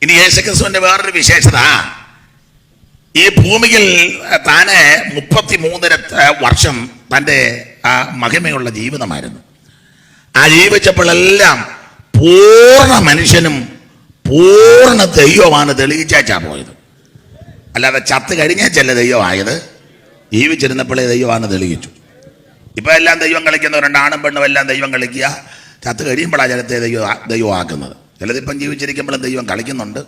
ഇനി യേശുക്രിസ്തുവിന്റെ വേറൊരു വിശേഷത, ഈ ഭൂമിയിൽ താന് 33 വർഷം തൻ്റെ ആ മഹിമയുള്ള ജീവിതമായിരുന്നു. ആ ജീവിച്ചപ്പോഴെല്ലാം പൂർണ്ണ മനുഷ്യനും പൂർണ്ണ ദൈവമാണ് തെളിയിച്ചാ പോയത്. അല്ലാതെ ചത്ത് കഴിഞ്ഞാച്ചല്ല ദൈവമായത്, ജീവിച്ചിരുന്നപ്പോഴേ ദൈവമാണ് തെളിയിച്ചു. ഇപ്പം എല്ലാം ദൈവം കളിക്കുന്നവരുണ്ട്, ആണും പെണ്ണും എല്ലാം ദൈവം കളിക്കുക. ചത്ത് കഴിയുമ്പോഴാണ് ജലത്തെ ദൈവമാക്കുന്നത്. ചിലതിപ്പം ജീവിച്ചിരിക്കുമ്പോഴും ദൈവം കളിക്കുന്നുണ്ട്.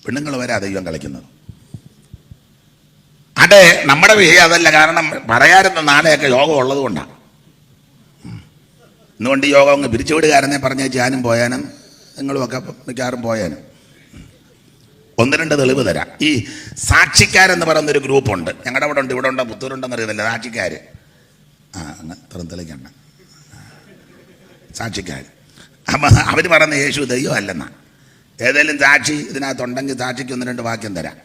പെണ്ണുങ്ങൾ വരെ ദൈവം കളിക്കുന്നത്. അതെ, നമ്മുടെ വിഷയം അതല്ല. കാരണം പറയാറുന്ന നാളെയൊക്കെ യോഗം ഉള്ളത് കൊണ്ടാണ്. ഇന്നുകൊണ്ട് ഈ യോഗം അങ്ങ് പിരിച്ചുവിടുകാരനെ പറഞ്ഞ ഞാനും പോയാനും നിങ്ങളുമൊക്കെ മിക്കവാറും പോയാനും. 1-2 തെളിവ് തരാം. ഈ സാക്ഷിക്കാരെന്ന് പറയുന്നൊരു ഗ്രൂപ്പുണ്ട്. ഞങ്ങളുടെ അവിടെ ഉണ്ട്, ഇവിടെ ഉണ്ടോ പുത്തൂരുണ്ടെന്ന് അറിയത്തില്ല. സാക്ഷിക്കാർ അത്ര തെളിക്കണ്ട. സാക്ഷിക്കാർ അപ്പം അവർ പറയുന്ന യേശു ദൈവം അല്ലെന്നാ. ഏതെങ്കിലും സാക്ഷി ഇതിനകത്തുണ്ടെങ്കിൽ സാക്ഷിക്ക് 1-2 വാക്യം തരാം.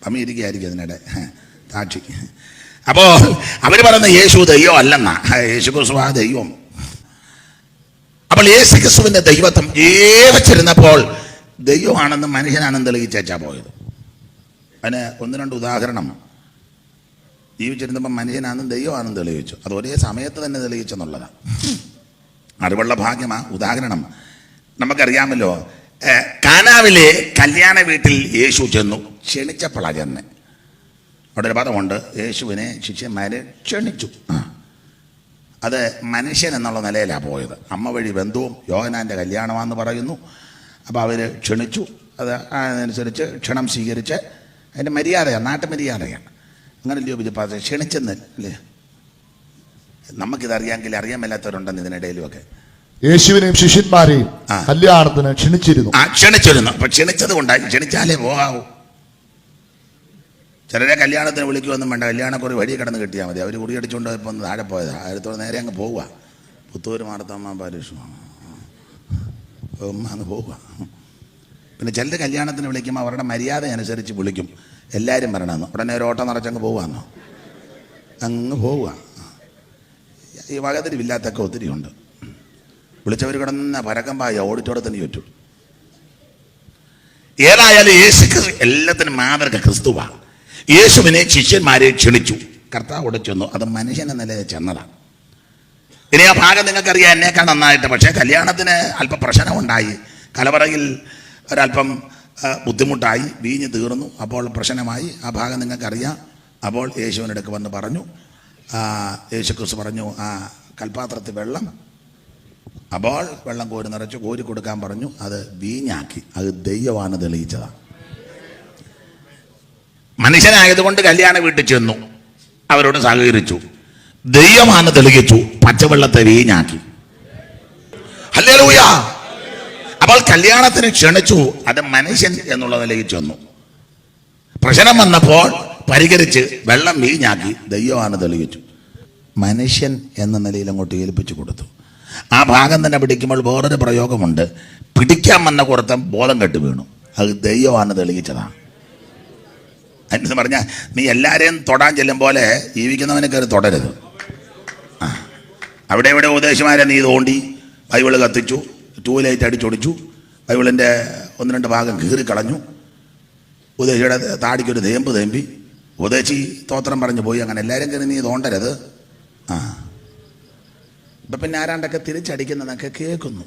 അമേരിക്കയായിരിക്കും അതിനിടെ സാക്ഷി. അപ്പോൾ അവർ പറയുന്ന യേശു ദൈവം അല്ലെന്നാ. യേശു ക്രിസ്തു ആ ദൈവം. അപ്പോൾ യേശു ക്രിസ്തുവിൻ്റെ ദൈവത്വം ജീവിച്ചിരുന്നപ്പോൾ ദൈവമാണെന്ന് മനുഷ്യനാണെന്ന് തെളിയിച്ചാ പോയത്. അതിന് 1-2 ഉദാഹരണം. ജീവിച്ചിരുന്നപ്പോൾ മനുഷ്യനാണെന്നും ദൈവമാണെന്ന് തെളിയിച്ചു. അത് ഒരേ സമയത്ത് തന്നെ തെളിയിച്ചെന്നുള്ളതാണ്. അറിവുള്ള ഭാഗ്യമാണ്. ഉദാഹരണം നമുക്കറിയാമല്ലോ, കാനാവിലെ കല്യാണ വീട്ടിൽ യേശു ചെന്നു. ക്ഷണിച്ചപ്പോഴാണ് ചെന്ന്. അവിടെ ഒരു പദമുണ്ട്, യേശുവിനെ ശിഷ്യന്മാരെ ക്ഷണിച്ചു. അത് മനുഷ്യൻ എന്നുള്ള നിലയിലാണ് പോയത്. അമ്മ വഴി ബന്ധുവും യോഹന്നാൻ്റെ കല്യാണമാണെന്ന് പറയുന്നു. അപ്പോൾ അവർ ക്ഷണിച്ചു. അത് അതനുസരിച്ച് ക്ഷണം സ്വീകരിച്ച് അതിൻ്റെ മര്യാദയാണ്, നാട്ടുമര്യാദയാണ്. അങ്ങനല്ലയോ വിജയപാത ക്ഷണിച്ചെന്ന് അല്ലേ? നമുക്കിതറിയാമെങ്കിൽ അറിയാൻ മേലാത്തവരുണ്ടെന്ന് ഇതിനിടയിലുമൊക്കെ. യേശുവിനെയും ശിഷ്യന്മാരെയും കല്യാണത്തിന് ക്ഷണിച്ചിരുന്നു. ക്ഷണിച്ചിരുന്നു. അപ്പൊ ക്ഷണിച്ചത് കൊണ്ടായി. ക്ഷണിച്ചാലേ പോകാവൂ. ചിലരെ കല്യാണത്തിന് വിളിക്കുമൊന്നും വേണ്ട, കല്യാണക്കുറി വഴി കിടന്ന് കിട്ടിയാൽ മതി. അവർ കുറിയടിച്ചുകൊണ്ട് ഇപ്പോൾ ഒന്ന് താഴെ പോയതാ. ആയിരത്തോടെ നേരെ അങ്ങ് പോവുക. പുത്തൂർ മാർത്തമ്മ പാരീഷു അങ്ങ് പോവുക. പിന്നെ ചിലർ കല്യാണത്തിന് വിളിക്കുമ്പോൾ അവരുടെ മര്യാദ അനുസരിച്ച് വിളിക്കും. എല്ലാവരും വരണമെന്ന്. ഉടനെ ഒരു ഓട്ടം നിറച്ചങ്ങ് പോവാന്നോ, അങ്ങ് പോവുക. ഈ വകതിരിവില്ലാത്തൊക്കെ ഒത്തിരി ഉണ്ട്. വിളിച്ചവർ കിടന്ന പരക്കം പായ ഓടിച്ചോടത്തിന് ചുറ്റും. ഏതായാലും യേശു എല്ലാത്തിനും മാതൃക ക്രിസ്തുവാണ്. യേശുവിനെ ശിഷ്യന്മാരെ ക്ഷണിച്ചു. കർത്താവോട് ചെന്നു. അത് മനുഷ്യനെ നിലയിൽ ചെന്നതാണ്. ഇനി ആ ഭാഗം നിങ്ങൾക്കറിയാം എന്നേക്കാൾ നന്നായിട്ട്. പക്ഷേ കല്യാണത്തിന് അല്പം പ്രശ്നമുണ്ടായി. കലവറയിൽ ഒരല്പം ബുദ്ധിമുട്ടായി. വീഞ്ഞ് തീർന്നു. അപ്പോൾ പ്രശ്നമായി. ആ ഭാഗം നിങ്ങൾക്കറിയാം. അപ്പോൾ യേശുവിനടുക്ക് വന്ന് പറഞ്ഞു, യേശു ക്രിസ്തു പറഞ്ഞു, ആ കൽപാത്രത്തിൽ വെള്ളം. അപ്പോൾ വെള്ളം കോരി നിറച്ച് കോരി കൊടുക്കാൻ പറഞ്ഞു. അത് വീഞ്ഞാക്കി. അത് ദൈവമാണ് തെളിയിച്ചതാണ്. മനുഷ്യനായതുകൊണ്ട് കല്യാണ വീട്ടിൽ ചെന്നു. അവരോട് സഹകരിച്ചു. ദൈവമാണ് തെളിയിച്ചു. പച്ചവെള്ളത്തെ വീഞ്ഞാക്കി. ഹല്ലേലൂയ. അപ്പോൾ കല്യാണത്തിന് ക്ഷണിച്ചു. അത് മനുഷ്യൻ എന്നുള്ള നിലയിൽ ചെന്നു. പ്രശ്നം വന്നപ്പോൾ പരിഹരിച്ച് വെള്ളം വീഞ്ഞാക്കി. ദൈവമാണ് തെളിയിച്ചു. മനുഷ്യൻ എന്ന നിലയിൽ അങ്ങോട്ട് ഏൽപ്പിച്ചു കൊടുത്തു. ആ ഭാഗം തന്നെ പിടിക്കുമ്പോൾ വേറൊരു പ്രയോഗമുണ്ട്. പിടിക്കാൻ വന്ന കുറത്തം ബോധം കെട്ട് വീണു. അത് ദൈവമാണ് തെളിയിച്ചതാണ്. എന്ന് പറഞ്ഞാൽ നീ എല്ലാവരെയും തൊടാൻ ചെല്ലും പോലെ ജീവിക്കുന്നവനെ കയറി തൊടരുത്. അവിടെ ഇവിടെ ഉപദേശമാരെ നീ തോണ്ടി ബൈബിള് കത്തിച്ചു, ടൂലൈറ്റ് അടിച്ചൊടിച്ചു, ബൈബിളിൻ്റെ 1-2 ഭാഗം കീറിക്കളഞ്ഞു, ഉപദേശിയുടെ താടിക്കൊരു തേമ്പ് തേമ്പി, ഉപദേശി സ്തോത്രം പറഞ്ഞു പോയി. അങ്ങനെ എല്ലാവരും കയറി നീ തോണ്ടരുത്. ഇപ്പം പിന്നെ ആരാണ്ടൊക്കെ തിരിച്ചടിക്കുന്നതൊക്കെ കേൾക്കുന്നു.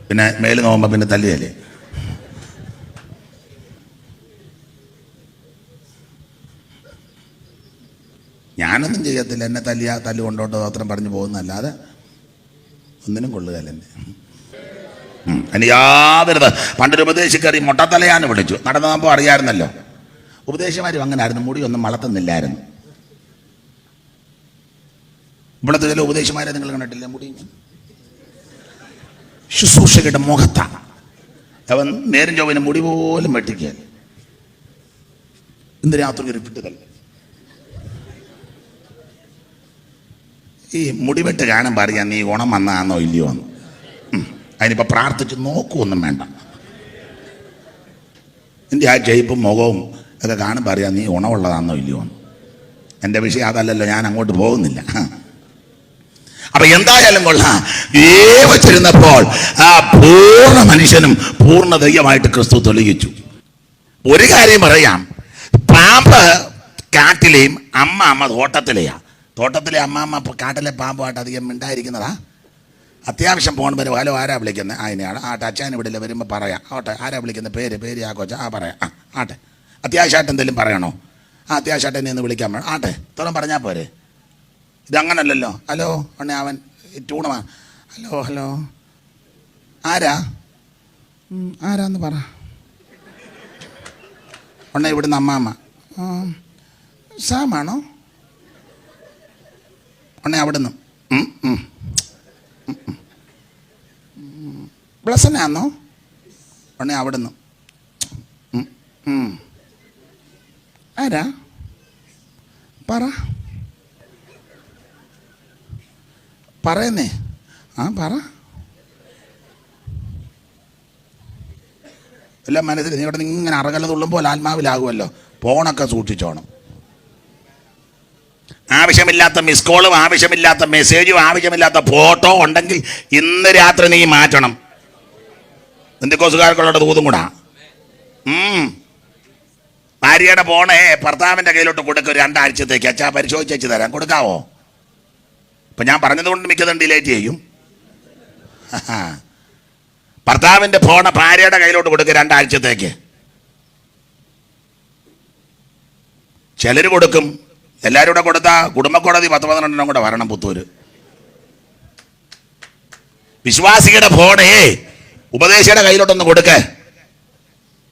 പിന്നെ മേല് നോക്കുമ്പോൾ പിന്നെ തല്ലിയല്ലേ. ഞാനൊന്നും ചെയ്യത്തില്ല. എന്നെ തല്ലു കൊണ്ടോട്ടോ സ്തോത്രം പറഞ്ഞു പോകുന്നല്ലാതെ ഒന്നിനും കൊള്ളുകയല്ല എന്നെ. അതിന് യാതൊരു പണ്ടൊരു ഉപദേശിക്കറി മൊട്ടത്തലയാന്ന് വിളിച്ചു. നടന്നപ്പോൾ അറിയാമായിരുന്നല്ലോ. ഉപദേശിമാരും അങ്ങനെ ആയിരുന്നു. മുടിയൊന്നും വളർത്തുന്നില്ലായിരുന്നു. ഇവിടുത്തെ ചില ഉപദേശിമാരെ നിങ്ങൾ കണ്ടിട്ടില്ല? മുടി ശുശ്രൂഷകരുടെ മുഖത്താണ്. അവൻ നേരം ചൊവ്വന് മുടി പോലും വെട്ടിക്കാൻ. ഇന്ന് രാത്രി ഒരു പിട്ടുതല്ല. ഈ മുടിവെട്ട് കാണുമ്പോൾ അറിയാം നീ ഗുണം വന്നാന്നോ ഇല്ലയോ എന്ന്. അതിനിപ്പോൾ പ്രാർത്ഥിച്ച് നോക്കുമൊന്നും വേണ്ട. എൻ്റെ ആ ജയിപ്പും മുഖവും ഒക്കെ കാണുമ്പോൾ അറിയാം നീ ഗുണമുള്ളതാണെന്നോ ഇല്ലയോ എന്ന്. എൻ്റെ വിഷയം അതല്ലല്ലോ, ഞാൻ അങ്ങോട്ട് പോകുന്നില്ല. അപ്പൊ എന്തായാലും കൊള്ളാം, വച്ചിരുന്നപ്പോൾ ആ പൂർണ്ണ മനുഷ്യനും പൂർണ്ണ ദൈവമായിട്ട് ക്രിസ്തു തെളിയിച്ചു. ഒരു കാര്യം പറയാം, പാമ്പ് കാട്ടിലെയും അമ്മ തോട്ടത്തിലെയാ. തോട്ടത്തിലെ അമ്മാമ്മ കാട്ടിലെ പാമ്പുമായിട്ട് അധികം മിണ്ടായിരിക്കുന്നതാ. അത്യാവശ്യം ഫോൺ വരും, ഹലോ ആരാ വിളിക്കുന്നത്? അതിനെയാണ് ആട്ടെ, അച്ഛൻ ഇവിടെ വരുമ്പോൾ പറയാം. ആട്ടെ, ആരാ വിളിക്കുന്നത്? പേര് ആ കൊച്ച, പറയാം. ആട്ടെ, അത്യാവശ്യമായിട്ട് എന്തെങ്കിലും പറയണോ? അത്യാവശ്യമായിട്ട് എന്നെ ഒന്ന് വിളിക്കാൻ വേണം. ആട്ടെ, ഇത്രയും പറഞ്ഞാൽ പോരെ. ഇതങ്ങനല്ലല്ലോ. ഹലോ ഉണ്ണേ, അവൻ ടൂണമാ. ഹലോ ആരാന്ന് പറ. ഉണ്ണേ ഇവിടുന്ന് അമ്മാമ്മ. സാമാണോ? ഉണ്ണേ അവിടുന്ന് ബ്ലസനാന്നോ? ഉണ്ണേ അവിടുന്ന്. ആരാ പറ, പറയുന്നേ. പറ. എല്ലാം മനസ്സിൽ. നീ ഇവിടെ നിന്ന് ഇങ്ങനെ അറകല തുള്ളുമ്പോൾ ആത്മാവിലാകുമല്ലോ. ഫോണൊക്കെ സൂക്ഷിച്ചോണം. ആവശ്യമില്ലാത്ത മിസ് കോളും ആവശ്യമില്ലാത്ത മെസ്സേജും ആവശ്യമില്ലാത്ത ഫോട്ടോ ഉണ്ടെങ്കിൽ ഇന്ന് രാത്രി നീ മാറ്റണം. എന്തൊക്കെസുകാർക്കുള്ള തൂതും കൂടാ. ഭാര്യയുടെ ഫോണേ ഭർത്താവിൻ്റെ കയ്യിലോട്ട് കൊടുക്കും 2 ആഴ്ചത്തേക്ക്. അച്ഛാ പരിശോധിച്ചു തരാം, കൊടുക്കാവോ? ഇപ്പം ഞാൻ പറഞ്ഞതുകൊണ്ട് മിക്കതും ഡിലേറ്റ് ചെയ്യും. ഭർത്താവിൻ്റെ ഫോണ് ഭാര്യയുടെ കയ്യിലോട്ട് കൊടുക്കും 2 ആഴ്ചത്തേക്ക്. ചിലർ കൊടുക്കും. എല്ലാവരും കൂടെ കൊടുത്താൽ കുടുംബക്കോടതി 10-12 കൂടെ വരണം പുത്തൂര്. വിശ്വാസിയുടെ ഫോണേ ഉപദേശിയുടെ കയ്യിലോട്ടൊന്ന് കൊടുക്ക്.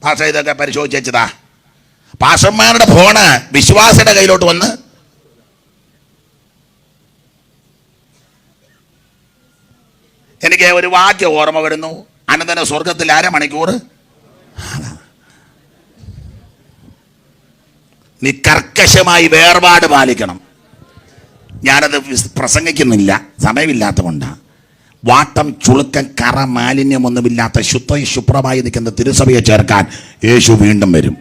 ഭാഷ ഇതൊക്കെ പരിശോധിച്ചതാ. പാഷന്മാരുടെ ഫോണ് വിശ്വാസിയുടെ കയ്യിലോട്ട് വന്ന് എനിക്ക് ഒരു വാക്യം ഓർമ്മ വരുന്നു. അനന്തര സ്വർഗത്തിൽ 1/2 മണിക്കൂർ നീ കർക്കശമായി വേർപാട് പാലിക്കണം. ഞാനത് പ്രസംഗിക്കുന്നില്ല, സമയമില്ലാത്തതുകൊണ്ടാണ്. വാട്ടം, ചുളുക്കം, കറ, മാലിന്യമൊന്നുമില്ലാത്ത ശുഭ്രമായി നിൽക്കുന്ന തിരുസഭയെ ചേർക്കാൻ യേശു വീണ്ടും വരും.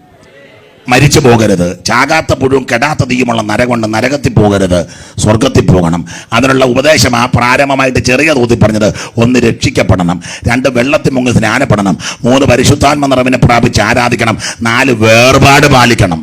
മരിച്ചു പോകരുത്. ചാകാത്ത പുഴുവും കെടാത്ത തീയുമുള്ള നരകൊണ്ട് നരകത്തിൽ പോകരുത്, സ്വർഗത്തിൽ പോകണം. അതിനുള്ള ഉപദേശം ആ പ്രാരംഭമായിട്ട് ചെറിയ തോതിൽ പറഞ്ഞത്. 1 രക്ഷിക്കപ്പെടണം, 2 വെള്ളത്തിൽ മുങ്ങി സ്നാനപ്പെടണം, 3 പരിശുദ്ധാത്മ നിറവിനെ പ്രാപിച്ച് ആരാധിക്കണം, 4 വേർപാട് പാലിക്കണം.